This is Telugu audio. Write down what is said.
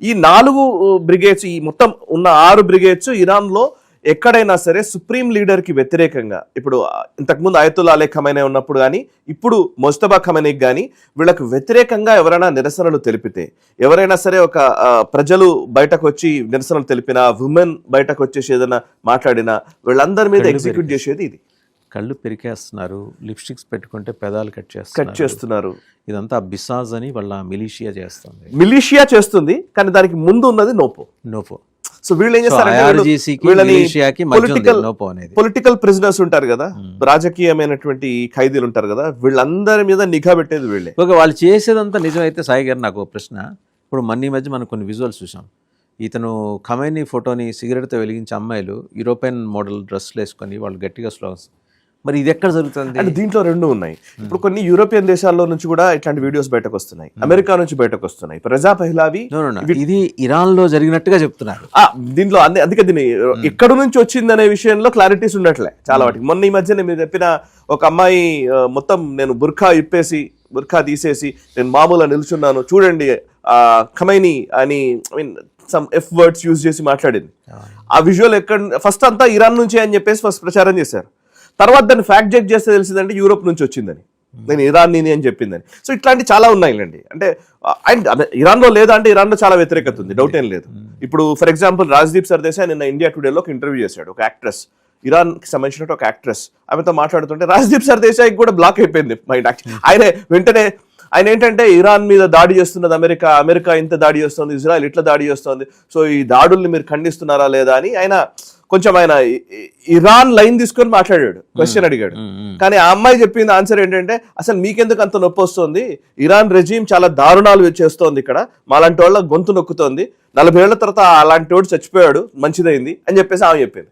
ఈ 4 బ్రిగేడ్స్, ఈ మొత్తం ఉన్న 6 బ్రిగేడ్స్ ఇరాన్లో ఎక్కడైనా సరే సుప్రీం లీడర్ కి వ్యతిరేకంగా, ఇప్పుడు ఇంతకుముందు అయతుల్లా అలీ ఖమైనీ ఉన్నప్పుడు కానీ ఇప్పుడు ముజ్తబా ఖమైనీకి కానీ వీళ్ళకు వ్యతిరేకంగా ఎవరైనా నిరసనలు తెలిపితే, ఎవరైనా సరే ఒక ప్రజలు బయటకు వచ్చి నిరసనలు తెలిపినా, ఉమెన్ బయటకు వచ్చేసి ఏదైనా మాట్లాడినా వీళ్ళందరి మీద ఎగ్జిక్యూట్ చేసేది ఇది. కళ్ళు పెరికేస్తున్నారు, లిప్స్టిక్స్ పెట్టుకుంటే పెదాలు కట్ చేస్తున్నారు. ఇదంతా బిసాజ్ అని వాళ్ళ మిలీషియా చేస్తుంది. మిలీషియా చేస్తుంది, కానీ దానికి ముందు ఉన్నది నోపో. సో వీళ్ళు ఏం చేస్తారంటే పొలిటికల్ ప్రిజనర్స్ ఉంటారు కదా, రాజకీయమైనటువంటి ఖైదీలు ఉంటారు కదా, వీళ్ళందరి మీద నిఘా పెట్టేది వీళ్ళే. ఓకే, వాళ్ళు చేసేదంతా నిజమైతే సాయి గారు నాకు ఒక ప్రశ్న. ఇప్పుడు ఈ మధ్య మనం కొన్ని విజువల్స్ చూసాం. ఇతను ఖమైనీ ఫోటోని సిగరెట్తో వెలిగించే అమ్మాయిలు యూరోపియన్ మోడల్ డ్రెస్లు వేసుకొని వాళ్ళు గట్టిగా స్లోగన్స్. మరి ఇది ఎక్కడ జరుగుతుంది? అంటే దీంట్లో 2 ఉన్నాయి. ఇప్పుడు కొన్ని యూరోపియన్ దేశాల్లో నుంచి కూడా ఇట్లాంటి వీడియోస్ బయటకు వస్తున్నాయి, అమెరికా నుంచి బయటకు వస్తున్నాయి. రజా పహ్లావి ఇది ఇరాన్ లో జరిగినట్టుగా చెప్తున్నారు. దీంట్లో అందుకే దీన్ని ఎక్కడ నుంచి వచ్చింది అనే విషయంలో క్లారిటీస్ ఉండట్లే చాలా వాటికి. మొన్న ఈ మధ్య మీరు చెప్పిన ఒక అమ్మాయి మొత్తం నేను బుర్ఖా తీసేసి నేను మామూలుగా నిల్చున్నాను చూడండి ఖమైనీ అని సమ్ ఎఫ్ వర్డ్స్ యూజ్ చేసి మాట్లాడింది. ఆ విజువల్ ఫస్ట్ అంతా ఇరాన్ నుంచి అని చెప్పేసి ఫస్ట్ ప్రచారం చేశారు. తర్వాత దాన్ని ఫ్యాక్ట్ చెక్ చేస్తే తెలిసిందంటే యూరోప్ నుంచి వచ్చిందని, నేను ఇరాన్ అని చెప్పిందని. సో ఇట్లాంటి చాలా ఉన్నాయిలేండి. అంటే అండ్ ఇరాన్లో లేదా అంటే ఇరాన్లో చాలా వ్యతిరేకత ఉంది, డౌట్ ఏం లేదు. ఇప్పుడు ఫర్ ఎగ్జాంపుల్ రాజ్దీప్ సర్దేశాయ్ నిన్న ఇండియా టుడేలో ఒక ఇంటర్వ్యూ చేశాడు. ఒక యాక్ట్రెస్, ఇరాన్కి సంబంధించిన ఒక యాక్ట్రెస్, ఆమెతో మాట్లాడుతుంటే రాజ్దీప్ సర్దేశాయ్కి కూడా బ్లాక్ అయిపోయింది మైండ్. ఆయన వెంటనే ఆయన ఏంటంటే ఇరాన్ మీద దాడి చేస్తున్నది అమెరికా ఇంత దాడి చేస్తుంది, ఇజ్రాయెల్ ఇట్లా దాడి చేస్తుంది, సో ఈ దాడుల్ని మీరు ఖండిస్తున్నారా లేదా అని ఆయన ఇరాన్ లైన్ తీసుకొని మాట్లాడాడు, క్వశ్చన్ అడిగాడు. కానీ ఆ అమ్మాయి చెప్పింది ఆన్సర్ ఏంటంటే, అసలు మీకెందుకు అంత నొప్పి వస్తుంది, ఇరాన్ రెజీమ్ చాలా దారుణాలు చేస్తోంది, ఇక్కడ మాలాంటి వాళ్ళ గొంతు నొక్కుతోంది, 40 ఏళ్ల తర్వాత అలాంటి వాడు చచ్చిపోయాడు, మంచిదైంది అని చెప్పేసి ఆమె చెప్పింది.